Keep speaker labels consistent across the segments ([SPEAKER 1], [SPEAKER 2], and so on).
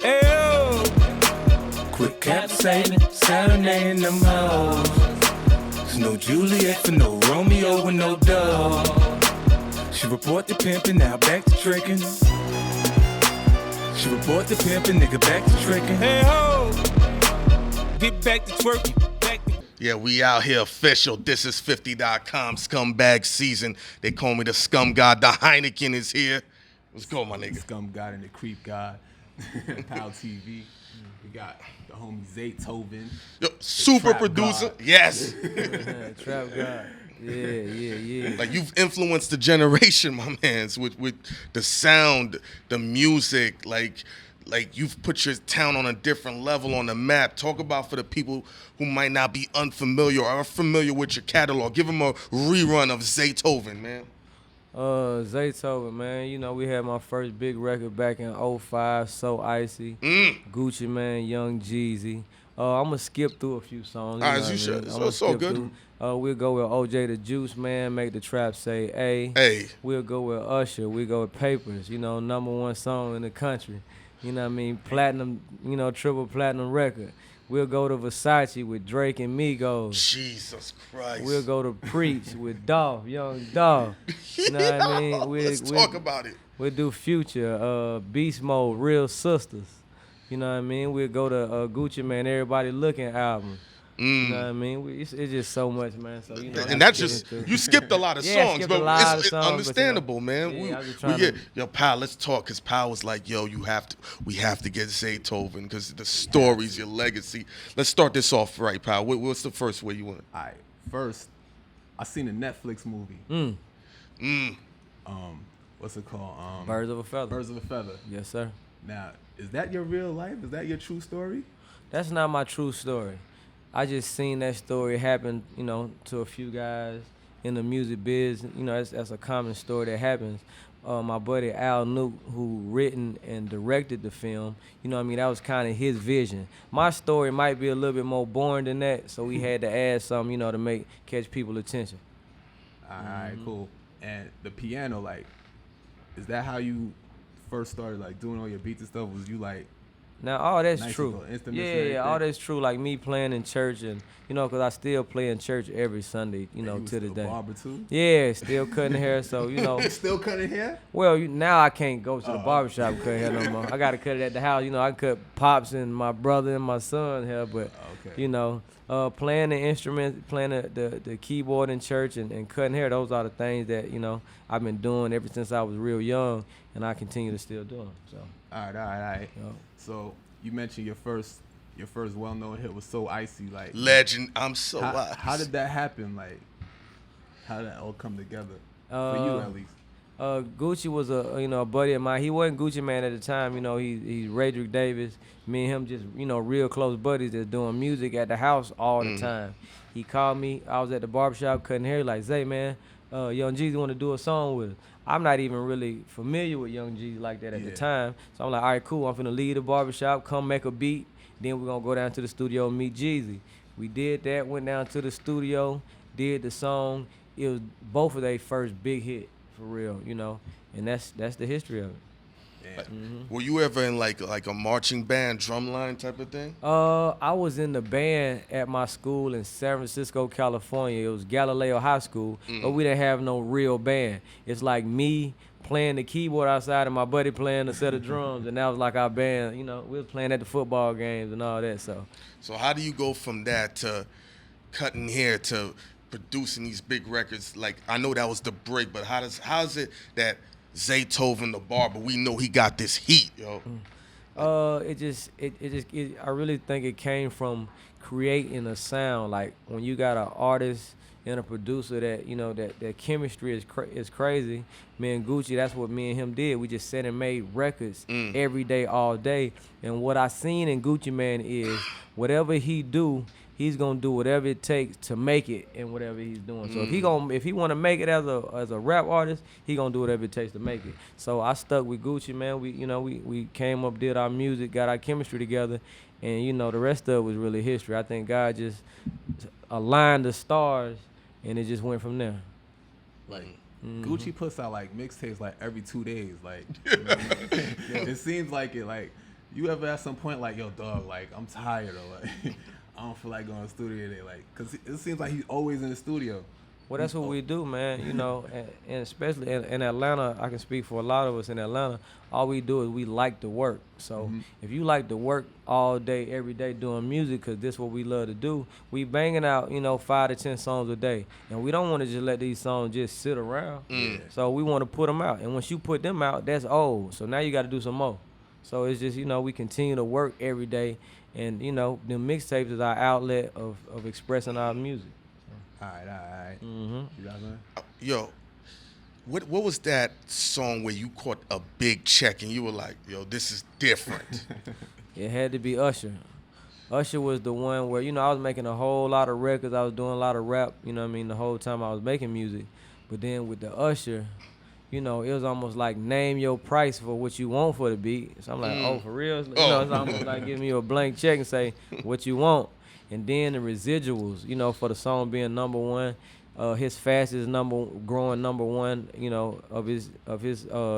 [SPEAKER 1] Ew. Quit capsating, serenading them hoes. There's no Juliet for no Romeo with no dove. She report the pimpin', now back to trickin'. She report the pimpin', nigga back to trickin'. Hey ho, get back to twerking.
[SPEAKER 2] Yeah, we out here official. Thisis50.com scumbag season. They call me the scum god. The Heineken is here. Let's go, my nigga.
[SPEAKER 3] Scum god and the creep god. Pal TV. We got the homie Zaytoven.
[SPEAKER 2] Yo, super producer.
[SPEAKER 3] God.
[SPEAKER 2] Yes.
[SPEAKER 4] Trap God. Yeah.
[SPEAKER 2] Like, you've influenced the generation, my mans, with the sound, the music. Like you've put your town on a different level on the map. Talk about for the people who might not be unfamiliar or unfamiliar with your catalog. Give them a rerun of Zaytoven, man.
[SPEAKER 4] Zaytoven, man. You know, we had my first big record back in 05, So Icy, Gucci Man, Young Jeezy. I'm going to skip through a few songs.
[SPEAKER 2] All right, you should. It's all good.
[SPEAKER 4] We'll go with OJ Da Juiceman, Make the Trap Say A.
[SPEAKER 2] Hey.
[SPEAKER 4] We'll go with Usher. We'll go with Papers, you know, #1 song in the country. You know what I mean? Platinum, you know, triple platinum record. We'll go to Versace with Drake and Migos.
[SPEAKER 2] Jesus Christ.
[SPEAKER 4] We'll go to Preach with Dolph, Young Dolph. You know what I mean?
[SPEAKER 2] Let's talk about it.
[SPEAKER 4] We'll do Future, Beast Mode, Real Sisters. You know what I mean? We'll go to Gucci Man, Everybody Looking album. You know what I mean? It's just so much, man. So, you know,
[SPEAKER 2] and that's just, you skipped a lot of songs, but it's understandable, man. Yo, Pal, let's talk, because Pal was like, yo, we have to get Zaytoven, because the stories, your legacy. Let's start this off right, Pal. What's the first way you want?
[SPEAKER 3] All right, first, I seen a Netflix movie. What's it called?
[SPEAKER 4] Birds of a Feather.
[SPEAKER 3] Birds of a Feather.
[SPEAKER 4] Yes, sir.
[SPEAKER 3] Now, is that your real life? Is that your true story?
[SPEAKER 4] That's not my true story. I just seen that story happen, you know, to a few guys in the music biz. You know, that's a common story that happens. My buddy Al Nuke, who written and directed the film, you know what I mean, that was kind of his vision. My story might be a little bit more boring than that, so we had to add something, you know, to catch people's attention.
[SPEAKER 3] All right, cool. And the piano, like, is that how you first started, like, doing all your beats and stuff? Was you, like...
[SPEAKER 4] Now, all that's
[SPEAKER 3] nice
[SPEAKER 4] true. Yeah, all that's true. Like me playing in church, and you know, 'cause I still play in church every Sunday, you know, to this day.
[SPEAKER 3] Barber too?
[SPEAKER 4] Yeah, still cutting hair, so you know.
[SPEAKER 3] Still cutting hair?
[SPEAKER 4] Well, now I can't go to the barbershop and cut hair no more. I gotta cut it at the house. You know, I cut Pops and my brother and my son hair, but you know, playing the instruments, playing the keyboard in church, and cutting hair. Those are the things that you know I've been doing ever since I was real young, and I continue to still do them. So.
[SPEAKER 3] All right. So you mentioned your first well-known hit was So Icy, like
[SPEAKER 2] legend. I'm so icy.
[SPEAKER 3] How did that happen? Like, how did that all come together for you at least?
[SPEAKER 4] Gucci was a buddy of mine. He wasn't Gucci Man at the time. You know, he's Raydrick Davis. Me and him just real close buddies that's doing music at the house all the time. He called me. I was at the barbershop cutting hair. Like, Zay, man, Young Jeezy want to do a song with us. I'm not even really familiar with Young Jeezy like that at the time. So I'm like, all right, cool. I'm finna leave the barbershop, come make a beat. Then we're gonna go down to the studio and meet Jeezy. We did that, went down to the studio, did the song. It was both of their first big hit, for real, you know. And that's the history of it.
[SPEAKER 2] Like, were you ever in like a marching band, drumline type of thing?
[SPEAKER 4] I was in the band at my school in San Francisco, California. It was Galileo High School, but we didn't have no real band. It's like me playing the keyboard outside and my buddy playing a set of drums, and that was like our band. You know, we was playing at the football games and all that. So
[SPEAKER 2] how do you go from that to cutting hair to producing these big records? Like, I know that was the break, but how is it that Zaytoven the barber, we know he got this heat, yo?
[SPEAKER 4] I really think it came from creating a sound. Like when you got an artist and a producer that that chemistry is crazy. Me and Gucci, that's what me and him did. We just sat and made records every day, all day. And what I seen in Gucci Man is whatever he do, he's gonna do whatever it takes to make it in whatever he's doing. So if he wanna make it as a rap artist, he gonna do whatever it takes to make it. So I stuck with Gucci, man. We came up, did our music, got our chemistry together, and the rest of it was really history. I think God just aligned the stars, and it just went from there.
[SPEAKER 2] Like,
[SPEAKER 3] Gucci puts out like mixtapes like every 2 days. Like, you know what I mean? It seems like it. Like, you ever at some point like, yo, dog, like I'm tired or like I don't feel like going to the studio today, like, cause it seems like he's always in the studio.
[SPEAKER 4] Well, that's what we do, man. You know, and especially in Atlanta, I can speak for a lot of us in Atlanta. All we do is we like to work. So if you like to work all day, every day doing music, because this is what we love to do, we banging out, 5 to 10 songs a day. And we don't want to just let these songs just sit around. So we want to put them out. And once you put them out, that's old. So now you got to do some more. So it's just, we continue to work every day. And, the mixtapes is our outlet of expressing our music.
[SPEAKER 3] All right.
[SPEAKER 4] Mm-hmm.
[SPEAKER 3] You got something?
[SPEAKER 2] Yo, what was that song where you caught a big check and you were like, yo, this is different?
[SPEAKER 4] It had to be Usher. Usher was the one where, I was making a whole lot of records. I was doing a lot of rap, the whole time I was making music. But then with the Usher, it was almost like name your price for what you want for the beat. So I'm like, oh, for real? It's almost like giving you a blank check and say what you want. And then the residuals, for the song being number one, his fastest growing number one, of his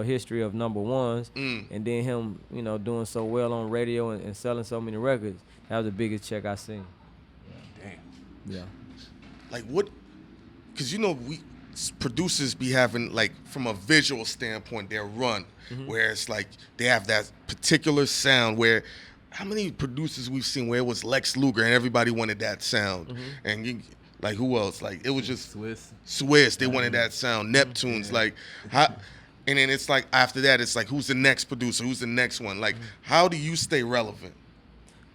[SPEAKER 4] history of number ones, and then him, doing so well on radio and selling so many records. That was the biggest check I seen.
[SPEAKER 3] Damn.
[SPEAKER 4] Yeah.
[SPEAKER 2] Like what? Because we producers be having, like, from a visual standpoint, their run, where it's like they have that particular sound where. How many producers we've seen where it was Lex Luger and everybody wanted that sound? And like, who else? Like, it was just Swiss. They wanted that sound. Neptunes. Like, how? And then it's like after that, it's like, who's the next producer? Who's the next one? Like, how do you stay relevant?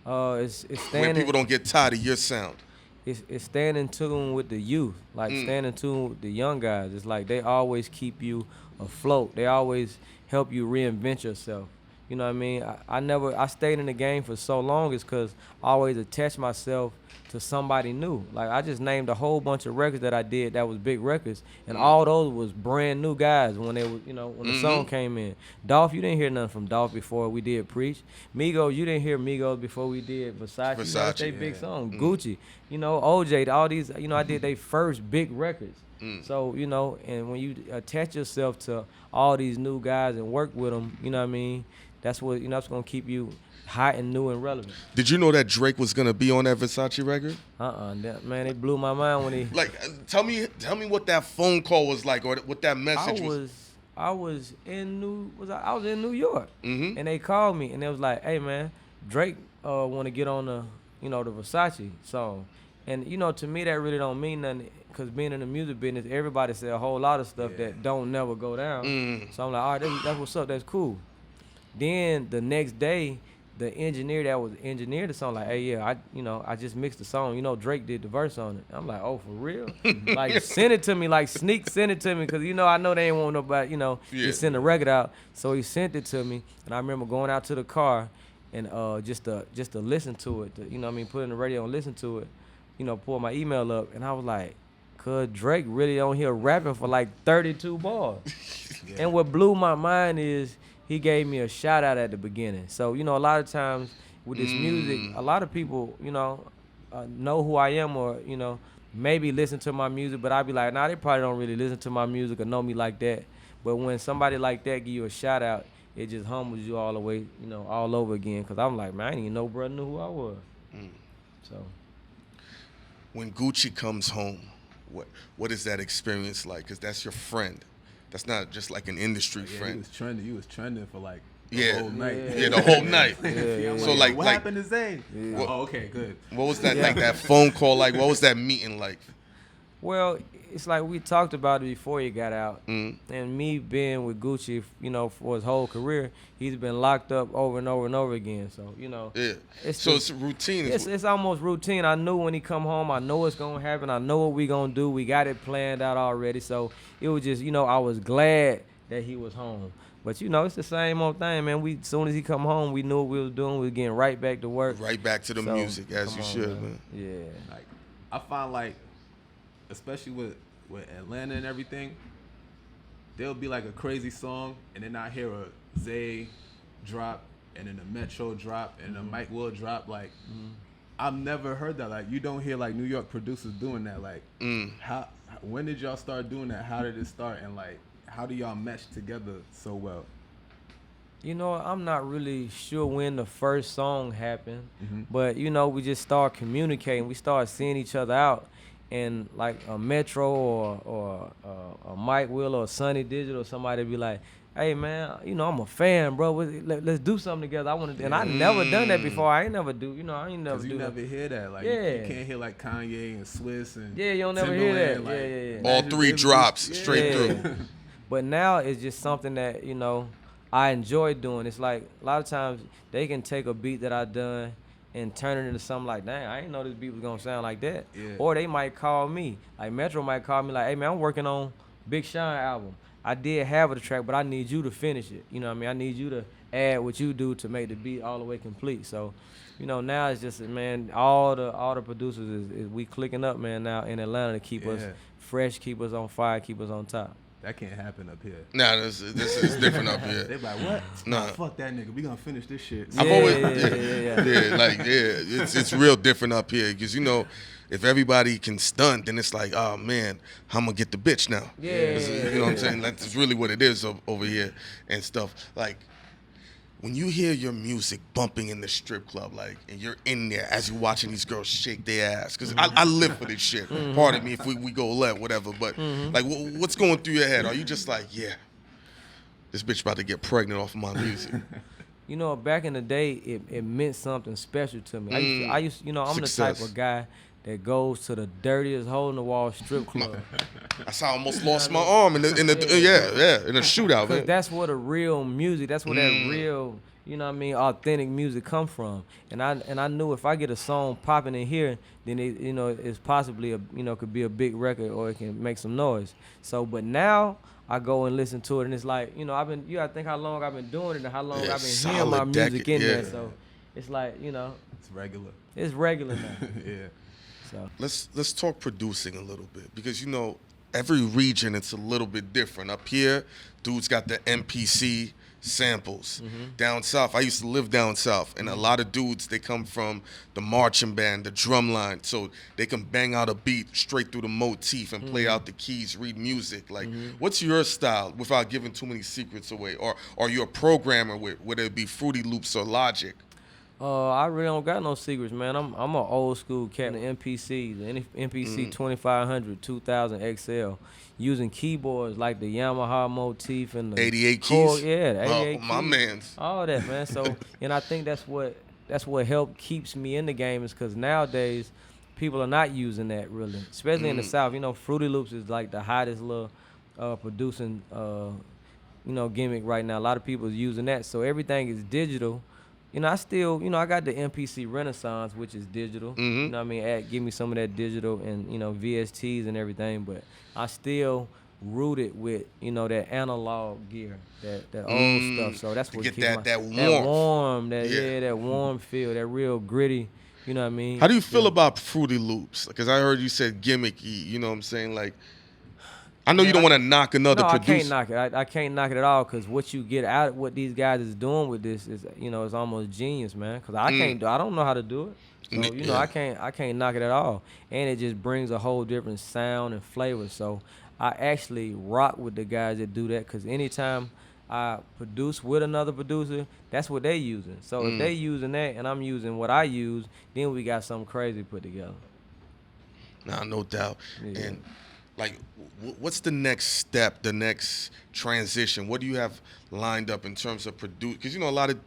[SPEAKER 4] It's
[SPEAKER 2] When
[SPEAKER 4] staying
[SPEAKER 2] people don't get tired of your sound.
[SPEAKER 4] It's staying in tune with the youth, like staying in tune with the young guys. It's like they always keep you afloat. They always help you reinvent yourself. You know what I mean? I stayed in the game for so long is because I always attached myself to somebody new. Like, I just named a whole bunch of records that I did that was big records, and all those was brand new guys when they was, when the song came in. Dolph, you didn't hear nothing from Dolph before we did Preach. Migos, you didn't hear Migos before we did Versace. That's their big song. Gucci, OJ, all these, I did their first big records. So, and when you attach yourself to all these new guys and work with them, you know what I mean? That's what that's gonna keep you hot and new and relevant.
[SPEAKER 2] Did you know that Drake was gonna be on that Versace record?
[SPEAKER 4] Man, it blew my mind when he.
[SPEAKER 2] Like, tell me what that phone call was like, or what that message was.
[SPEAKER 4] I was in New York, and they called me and they was like, "Hey man, Drake want to get on the the Versace song," and to me that really don't mean nothing. Because being in the music business, everybody say a whole lot of stuff that don't never go down. So I'm like, all right, that's what's up. That's cool. Then the next day, the engineer that was engineered the song, like, hey, yeah, I just mixed the song. Drake did the verse on it. I'm like, oh, for real? Like, send it to me, like, send it to me, because, I know they ain't want nobody, just send the record out. So he sent it to me, and I remember going out to the car and just to listen to it, put it in the radio and listen to it, pull my email up, and I was like, cuz Drake really on here rapping for like 32 bars. And what blew my mind is, he gave me a shout out at the beginning. So, a lot of times with this music, a lot of people, know who I am or, maybe listen to my music, but I'd be like, nah, they probably don't really listen to my music or know me like that. But when somebody like that give you a shout out, it just humbles you all the way, all over again. Because I'm like, man, I didn't even know brother knew who I was. So.
[SPEAKER 2] When Gucci comes home, what is that experience like? Because that's your friend. That's not just like an industry friend.
[SPEAKER 3] You was trending for like
[SPEAKER 2] the
[SPEAKER 3] whole night.
[SPEAKER 2] Yeah, the whole night.
[SPEAKER 3] So like, what happened to Zay?
[SPEAKER 2] Yeah.
[SPEAKER 3] Oh, okay, good.
[SPEAKER 2] What was that like? That phone call like? What was that meeting like?
[SPEAKER 4] Well, it's like we talked about it before he got out, and me being with Gucci, for his whole career, he's been locked up over and over and over again. So
[SPEAKER 2] it's routine.
[SPEAKER 4] It's almost routine. I knew when he come home, I know what's gonna happen. I know what we gonna do. We got it planned out already. So it was just, I was glad that he was home. But it's the same old thing, man. As soon as he come home, we knew what we was doing. We was getting right back to work.
[SPEAKER 2] Right back to the music, as you should, man.
[SPEAKER 4] Yeah.
[SPEAKER 3] Like, I find like, especially with Atlanta and everything, there'll be like a crazy song, and then I hear a Zay drop, and then a Metro drop, and a Mike Will drop. Like, I've never heard that. Like, you don't hear like New York producers doing that. Like, when did y'all start doing that? How did it start? And like, how do y'all mesh together so well?
[SPEAKER 4] You know, I'm not really sure when the first song happened,
[SPEAKER 3] Mm-hmm.
[SPEAKER 4] but you know, we just started communicating. We started seeing each other out, and like a Metro or a Mike Will or Sunny Digital, somebody be like, "Hey man, you know I'm a fan, bro. Let's do something together. I want to." And I never done that before. I ain't never do. You know, I ain't never
[SPEAKER 3] Cause
[SPEAKER 4] do
[SPEAKER 3] you
[SPEAKER 4] that.
[SPEAKER 3] never hear that. Like,
[SPEAKER 4] Yeah.
[SPEAKER 3] you can't hear like Kanye and Swiss and
[SPEAKER 4] Yeah, you don't never hear that.
[SPEAKER 3] Timberland,
[SPEAKER 4] Yeah.
[SPEAKER 2] All
[SPEAKER 3] Imagine
[SPEAKER 2] three
[SPEAKER 3] David
[SPEAKER 2] drops
[SPEAKER 3] Luiz.
[SPEAKER 2] straight
[SPEAKER 4] Yeah.
[SPEAKER 2] through.
[SPEAKER 4] But now it's just something that, you know, I enjoy doing. It's like a lot of times they can take a beat that I done and turn it into something like, dang, I didn't know this beat was gonna sound like that.
[SPEAKER 3] Yeah.
[SPEAKER 4] Or they might call me, like Metro might call me like, hey man, I'm working on Big Sean album. I did have the track, but I need you to finish it. You know what I mean? I need you to add what you do to make the beat all the way complete. So, you know, now it's just, man, all the producers is we clicking up, man, now in Atlanta to keep us
[SPEAKER 3] Yeah.
[SPEAKER 4] fresh, keep us on fire, keep us on top.
[SPEAKER 3] That can't happen up here.
[SPEAKER 2] Nah, this is different up
[SPEAKER 3] They
[SPEAKER 2] here.
[SPEAKER 3] be like, what?
[SPEAKER 2] Nah.
[SPEAKER 3] Nah, fuck that nigga. We gonna finish this shit.
[SPEAKER 2] I've always,
[SPEAKER 4] Yeah.
[SPEAKER 2] it's real different up here because you know, if everybody can stunt, then it's like, oh man, how I'm gonna get the bitch now?
[SPEAKER 4] Yeah.
[SPEAKER 2] You know what I'm saying? That's really what it is over here and stuff. Like when you hear your music bumping in the strip club, like, and you're in there as you're watching these girls shake their ass, because I live for this shit. Pardon me if we go left, whatever. But like, what's going through your head? Are you just like, yeah, this bitch about to get pregnant off of my music?
[SPEAKER 4] You know, back in the day, it meant something special to me. I used, you know, I'm
[SPEAKER 2] Success.
[SPEAKER 4] the type of guy that goes to the dirtiest hole in the wall strip club.
[SPEAKER 2] That's how I almost lost my arm in a shootout.
[SPEAKER 4] Because
[SPEAKER 2] Man.
[SPEAKER 4] that's where the real music, that's where that real, you know what I mean, authentic music come from. And I knew if I get a song popping in here, then it, you know, it's possibly could be a big record or it can make some noise. So, but now I go and listen to it, and it's like, you know, you gotta think how long I've been doing it and how long
[SPEAKER 2] Yeah,
[SPEAKER 4] I've been hearing my
[SPEAKER 2] solid
[SPEAKER 4] music
[SPEAKER 2] decade,
[SPEAKER 4] in there.
[SPEAKER 2] yeah.
[SPEAKER 4] So it's like, you know,
[SPEAKER 3] It's regular.
[SPEAKER 4] it's regular now.
[SPEAKER 3] Yeah.
[SPEAKER 4] So
[SPEAKER 2] Let's talk producing a little bit because you know every region it's a little bit different. Up here, dudes got the MPC samples. Down south, I used to live down south, and a lot of dudes they come from the marching band, the drum line, so they can bang out a beat straight through the motif and play out the keys, read music. Like, what's your style without giving too many secrets away? Or are you a programmer with whether it be Fruity Loops or Logic?
[SPEAKER 4] I really don't got no secrets, man. I'm an old school cat. The MPC, the MPC 2500, 2000 XL, using keyboards like the Yamaha motif and the
[SPEAKER 2] 88
[SPEAKER 4] chord-
[SPEAKER 2] keys?
[SPEAKER 4] Yeah, the 88
[SPEAKER 2] Oh, my
[SPEAKER 4] keys.
[SPEAKER 2] mans.
[SPEAKER 4] All that, man. So, and I think that's what helped keeps me in the game is because nowadays people are not using that really, especially in the South. You know, Fruity Loops is like the hottest little producing gimmick right now. A lot of people is using that, so everything is digital. You know, I still, I got the MPC Renaissance, which is digital. You know what I mean? Give me some of that digital and, VSTs and everything, but I still rooted with, that analog gear, that old stuff. So that's what
[SPEAKER 2] get
[SPEAKER 4] keeps
[SPEAKER 2] that
[SPEAKER 4] warm,
[SPEAKER 2] Yeah.
[SPEAKER 4] that warm feel, that real gritty, you know what I mean?
[SPEAKER 2] How do you feel about Fruity Loops? Because I heard you said gimmicky. You know what I'm saying? Like, I know you don't want to knock another
[SPEAKER 4] No,
[SPEAKER 2] producer.
[SPEAKER 4] I can't knock it. I can't knock it at all because what you get out, what these guys is doing with this is, it's almost genius, man. Because I don't know how to do it. So
[SPEAKER 2] Yeah.
[SPEAKER 4] I can't knock it at all, and it just brings a whole different sound and flavor. So I actually rock with the guys that do that because anytime I produce with another producer, that's what they using. So if they using that and I'm using what I use, then we got something crazy put together.
[SPEAKER 2] Nah, no doubt.
[SPEAKER 4] Yeah.
[SPEAKER 2] And like, what's the next step, the next transition? What do you have lined up in terms of produce? Because a lot of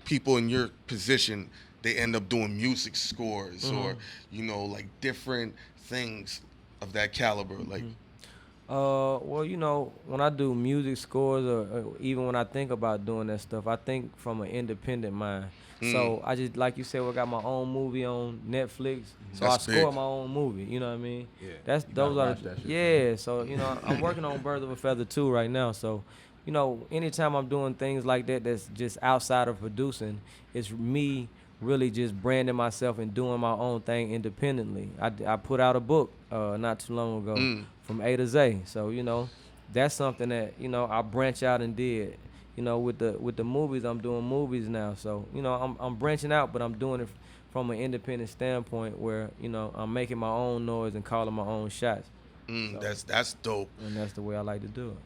[SPEAKER 2] people in your position, they end up doing music scores or like different things of that caliber. Like,
[SPEAKER 4] Well, when I do music scores or even when I think about doing that stuff, I think from an independent mind. So I just, like you said, I got my own movie on Netflix. So
[SPEAKER 2] That's
[SPEAKER 4] I score
[SPEAKER 2] big.
[SPEAKER 4] my own movie, you know what I mean?
[SPEAKER 3] Yeah, you
[SPEAKER 4] Those
[SPEAKER 3] gotta
[SPEAKER 4] are
[SPEAKER 3] watch that shit.
[SPEAKER 4] yeah. So I'm working on Birds of a Feather 2 right now. So anytime I'm doing things like that, that's just outside of producing, it's me really just branding myself and doing my own thing independently. I put out a book not too long ago from A to Z. So that's something that I branch out and did. With the movies, I'm doing movies now. So I'm branching out, but I'm doing it from an independent standpoint where I'm making my own noise and calling my own shots.
[SPEAKER 2] That's dope.
[SPEAKER 4] And that's the way I like to do it.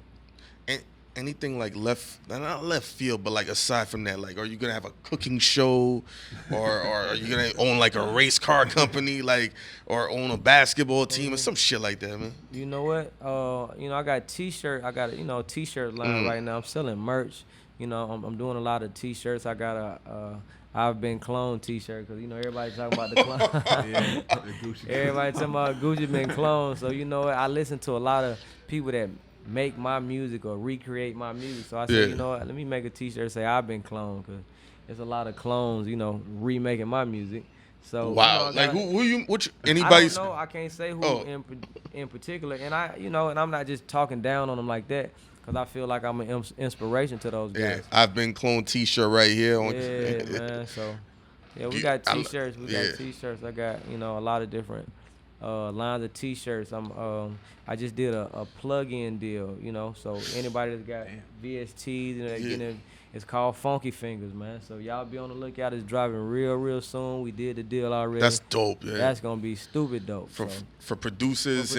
[SPEAKER 2] And anything like not left field, but like aside from that, like, are you gonna have a cooking show, or are you gonna own like a race car company, like, or own a basketball team or some shit like that, man?
[SPEAKER 4] You know what? I got T-shirt. I got a T-shirt line right now. I'm selling merch. I'm doing a lot of T-shirts. I got a I've been cloned T-shirt because everybody talking about the clone.
[SPEAKER 3] Yeah, the Gucci.
[SPEAKER 4] Everybody talking about Gucci been cloned. So I listen to a lot of people that make my music or recreate my music. So I said, you know what? Let me make a T-shirt say I've been cloned, because there's a lot of clones, remaking my music. So
[SPEAKER 2] wow, like anybody's?
[SPEAKER 4] I don't know. I can't say who in particular, and and I'm not just talking down on them like that, because I feel like I'm an inspiration to those guys.
[SPEAKER 2] Yeah, I've been cloned T-shirt right here.
[SPEAKER 4] Yeah, man. So we got T-shirts. Got T-shirts. I got a lot of different lines of T-shirts. I just did a plug-in deal. So anybody that's got VSTs, it's called Funky Fingers, man. So y'all be on the lookout. It's dropping real soon. We did the deal already.
[SPEAKER 2] That's dope, yeah.
[SPEAKER 4] That's gonna be stupid dope.
[SPEAKER 2] For producers.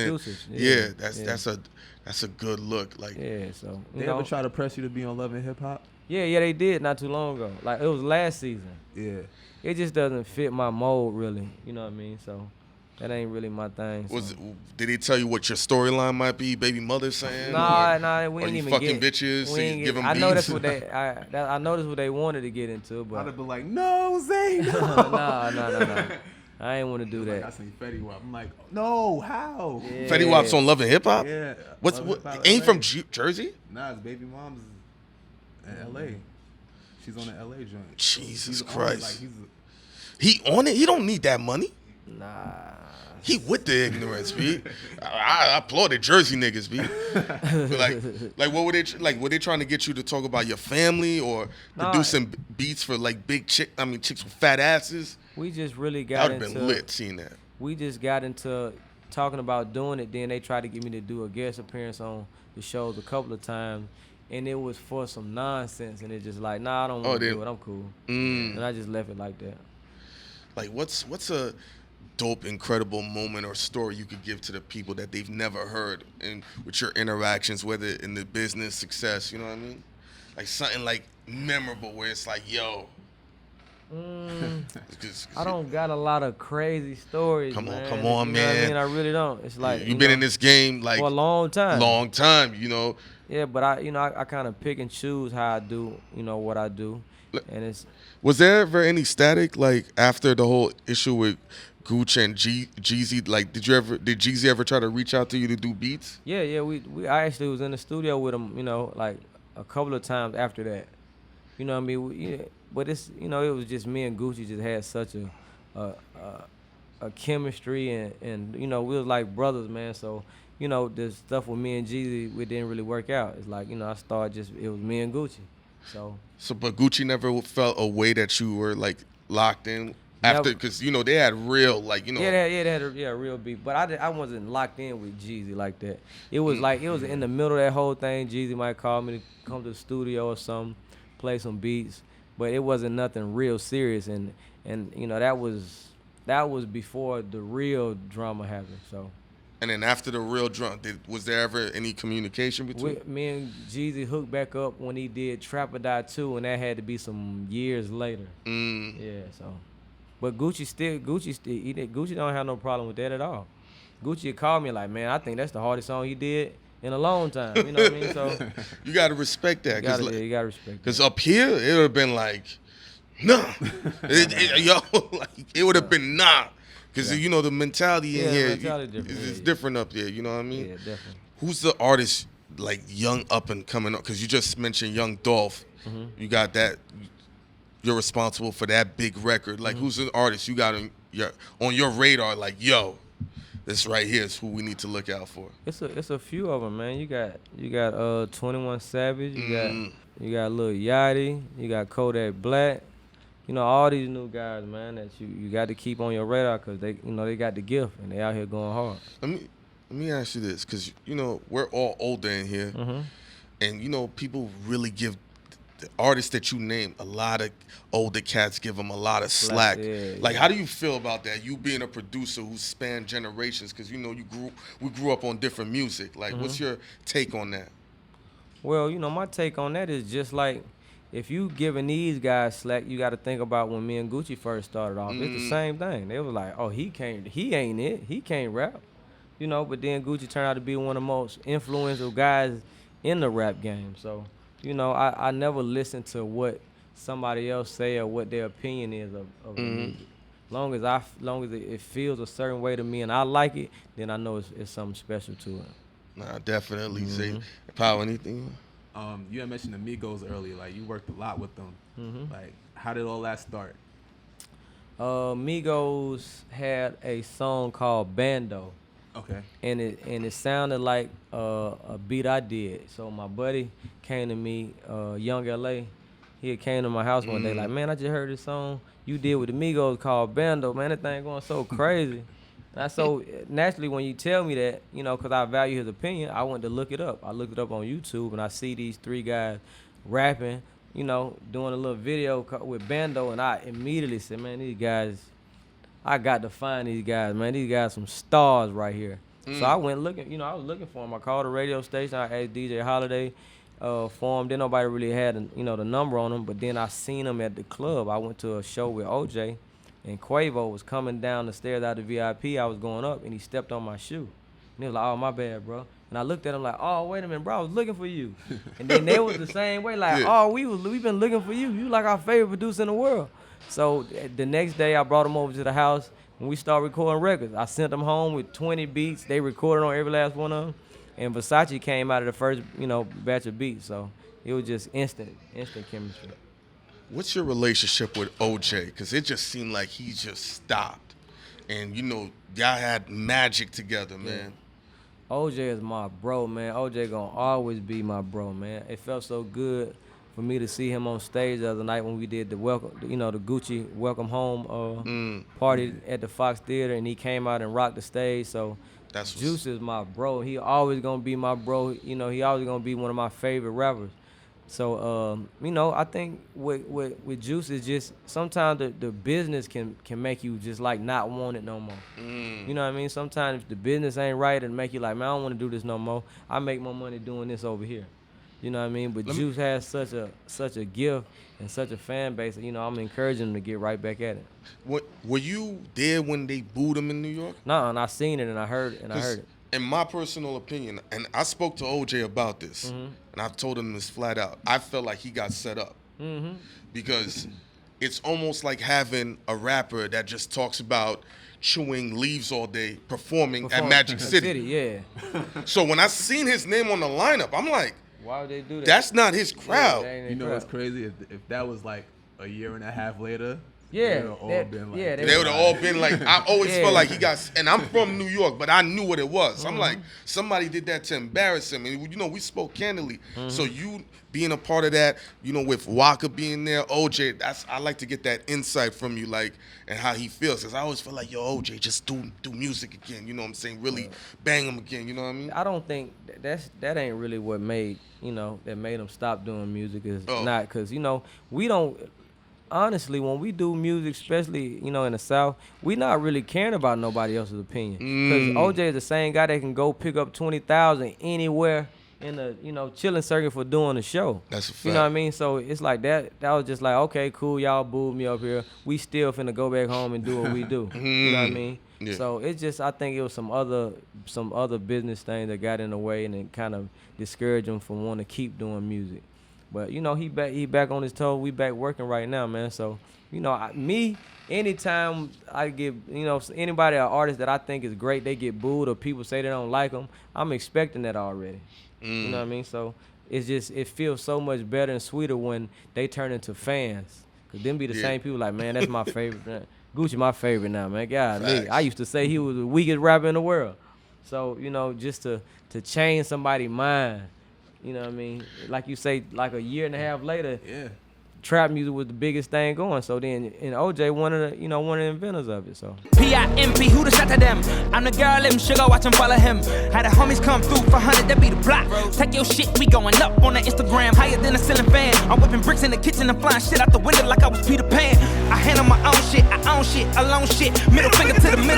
[SPEAKER 2] That's a good look. Like,
[SPEAKER 4] so
[SPEAKER 3] they ever try to press you to be on Love and Hip Hop?
[SPEAKER 4] Yeah, they did not too long ago. Like, it was last season.
[SPEAKER 3] Yeah.
[SPEAKER 4] It just doesn't fit my mold, really. You know what I mean? So that ain't really my thing. So.
[SPEAKER 2] Did they tell you what your storyline might be? Baby mother saying?
[SPEAKER 4] Nah, we ain't even
[SPEAKER 2] fucking bitches. So you give them beats?
[SPEAKER 4] I know that's what I know that's what they wanted to get into, but
[SPEAKER 3] I'd have been like, no, Zay, no.
[SPEAKER 4] Nah. I ain't want to do that.
[SPEAKER 3] Like, I seen Fetty Wap. I'm like, no, how?
[SPEAKER 2] Yeah. Fetty Wap's on Love and Hip Hop?
[SPEAKER 3] Yeah.
[SPEAKER 2] Ain't from Jersey?
[SPEAKER 3] Nah, his baby mom's in L.A. She's on the L.A. joint.
[SPEAKER 2] Jesus Christ. He on it? He don't need that money.
[SPEAKER 4] Nah.
[SPEAKER 2] He with the ignorance, B. I applaud the Jersey niggas, B. like what were they were they trying to get you to talk about your family, or producing beats for like chicks with fat asses?
[SPEAKER 4] We just really got into.
[SPEAKER 2] I'd have been lit seeing that.
[SPEAKER 4] We just got into talking about doing it. Then they tried to get me to do a guest appearance on the shows a couple of times, and it was for some nonsense. And it's just like, nah, I don't want to do it. I'm cool. And I just left it like that.
[SPEAKER 2] Like, what's a dope, incredible moment or story you could give to the people that they've never heard, and with your interactions, whether in the business success, you know what I mean? Like something like memorable where it's like, yo.
[SPEAKER 4] I don't got a lot of crazy stories.
[SPEAKER 2] Come on,
[SPEAKER 4] man.
[SPEAKER 2] man.
[SPEAKER 4] You know what I mean? I really don't. It's like
[SPEAKER 2] you've been in this game like
[SPEAKER 4] for a long time.
[SPEAKER 2] Yeah,
[SPEAKER 4] but I kind of pick and choose how I do, what I do, and it's.
[SPEAKER 2] Was there ever any static like after the whole issue with Gucci and Jeezy? Like, did Jeezy ever try to reach out to you to do beats?
[SPEAKER 4] Yeah. I actually was in the studio with him, like a couple of times after that. You know what I mean? But it's, it was just me and Gucci just had such a chemistry, and we was like brothers, man. So, the stuff with me and Jeezy, it didn't really work out. It's like, I started it was me and Gucci. So,
[SPEAKER 2] but Gucci never felt a way that you were like locked in after, because they had real
[SPEAKER 4] they had a real beef, but I wasn't locked in with Jeezy like that. It was like it was in the middle of that whole thing. Jeezy might call me to come to the studio or something, play some beats, but it wasn't nothing real serious, and that was before the real drama happened. So.
[SPEAKER 2] And then after the real drama, was there ever any communication between?
[SPEAKER 4] Me and Jeezy hooked back up when he did Trap or Die 2, and that had to be some years later. Yeah, so. But Gucci don't have no problem with that at all. Gucci called me like, man, I think that's the hardest song he did in a long time. You know what I mean? So
[SPEAKER 2] you gotta respect that.
[SPEAKER 4] You gotta respect that.
[SPEAKER 2] Because up here, it would have been like, nah. It would have been nah. Because, the mentality in here is different up there. You know what I mean?
[SPEAKER 4] Yeah, definitely.
[SPEAKER 2] Who's the artist, like, young up and coming up? Because you just mentioned Young Dolph. Mm-hmm. You got that. You're responsible for that big record. Like, who's the artist you got on your radar? Like, yo, this right here is who we need to look out for.
[SPEAKER 4] It's a few of them, man. You got 21 Savage. You got Lil Yachty. You got Kodak Black. All these new guys, man, that you got to keep on your radar, because they got the gift and they out here going hard.
[SPEAKER 2] Let me ask you this, because we're all older in here, and people really give the artists that you name, a lot of older cats give them a lot of slack.
[SPEAKER 4] Yeah,
[SPEAKER 2] Like,
[SPEAKER 4] yeah.
[SPEAKER 2] how do you feel about that? You being a producer who spanned generations, because we grew up on different music. Like, what's your take on that?
[SPEAKER 4] Well, my take on that is just like, if you giving these guys slack, you got to think about when me and Gucci first started off. It's the same thing. They was like, oh, he ain't it. He can't rap. But then Gucci turned out to be one of the most influential guys in the rap game. So, I never listen to what somebody else say or what their opinion is of the music. Long as it feels a certain way to me and I like it, then I know it's something special to it.
[SPEAKER 2] Nah, definitely. Say, Power, anything?
[SPEAKER 3] You had mentioned the Migos earlier. Like, you worked a lot with them. Like, how did all that start?
[SPEAKER 4] Migos had a song called Bando.
[SPEAKER 3] Okay.
[SPEAKER 4] And it sounded like a beat I did. So my buddy came to me, Young LA. He came to my house one day like, man, I just heard this song you did with the Migos called Bando. Man, that thing going so crazy. And so naturally, when you tell me that, because I value his opinion, I went to look it up. I looked it up on YouTube, and I see these three guys rapping, doing a little video with Bando, and I immediately said, man, these guys, I got to find these guys, man. These guys some stars right here. So I went looking, I was looking for them. I called the radio station. I asked DJ Holiday for them. Then nobody really had, the number on them. But then I seen them at the club. I went to a show with OJ, and Quavo was coming down the stairs out of the VIP. I was going up, and he stepped on my shoe. And he was like, oh, my bad, bro. And I looked at him like, oh, wait a minute, bro, I was looking for you. And then they was the same way, like, oh, we been looking for you. You like our favorite producer in the world. So the next day, I brought them over to the house, and we started recording records. I sent them home with 20 beats. They recorded on every last one of them. And Versace came out of the first, batch of beats. So it was just instant chemistry.
[SPEAKER 2] What's your relationship with OJ? Because it just seemed like he just stopped. And, y'all had magic together, man.
[SPEAKER 4] OJ is my bro, man. OJ gonna always be my bro, man. It felt so good for me to see him on stage the other night when we did the welcome, the Gucci welcome home party at the Fox Theater, and he came out and rocked the stage. So Juice is my bro. He always gonna be my bro. He always gonna be one of my favorite rappers. So I think with Juice is just sometimes the business can make you just like not want it no more. You know what I mean? Sometimes if the business ain't right, and make you like, man, I don't want to do this no more. I make more money doing this over here. You know what I mean? But Juice has such a gift and such a fan base. I'm encouraging him to get right back at it.
[SPEAKER 2] Were you there when they booed him in New York?
[SPEAKER 4] No, and I seen it and I heard it.
[SPEAKER 2] In my personal opinion, and I spoke to OJ about this, and I've told him this flat out, I felt like he got set up. Because it's almost like having a rapper that just talks about chewing leaves all day, performing at Magic City.
[SPEAKER 4] Yeah.
[SPEAKER 2] So when I seen his name on the lineup, I'm like,
[SPEAKER 4] why would they do that?
[SPEAKER 2] That's not his crowd.
[SPEAKER 3] Yeah, what's crazy? If that was like a year and a half later,
[SPEAKER 4] they
[SPEAKER 2] would have all been like, I always felt like he got, and I'm from New York, but I knew what it was. I'm like, somebody did that to embarrass him. And, we spoke candidly. So you being a part of that, with Waka being there, OJ, I like to get that insight from you, like, and how he feels. Because I always feel like, yo, OJ, just do music again. You know what I'm saying? Really bang him again. You know what I mean?
[SPEAKER 4] I don't think that ain't really what made, that made him stop doing music is not, because, we don't. Honestly, when we do music, especially, in the South, we not really caring about nobody else's opinion. Because OJ is the same guy that can go pick up 20,000 anywhere in the, chilling circuit for doing a show.
[SPEAKER 2] That's a fact.
[SPEAKER 4] You know what I mean? So it's like that was just like, okay, cool, y'all booed me up here. We still finna go back home and do what we do. You know what I mean?
[SPEAKER 2] Yeah.
[SPEAKER 4] So it's just, I think it was some other business things that got in the way and it kind of discouraged him from wanting to keep doing music. But, he back on his toe. We back working right now, man. So, anytime I get, anybody or artist that I think is great, they get booed or people say they don't like them, I'm expecting that already. You know what I mean? So, it feels so much better and sweeter when they turn into fans. Because them be the same people like, man, that's my favorite. Man. Gucci my favorite now, man. Golly. I used to say he was the weakest rapper in the world. So, just to change somebody's mind. You know what I mean? Like you say, like a year and a half later, trap music was the biggest thing going. So then, and OJ one of the inventors of it. So
[SPEAKER 5] P.I.M.P. who the shot to them? I'm the girl, let him sugar, watch him follow him. Had the homies come through for 100, that be the block. Take your shit, we going up on the Instagram, higher than a ceiling fan. I'm whipping bricks in the kitchen and flying shit out the window like I was Peter Pan. I handle my own shit, I own shit, alone shit. Middle finger to the middle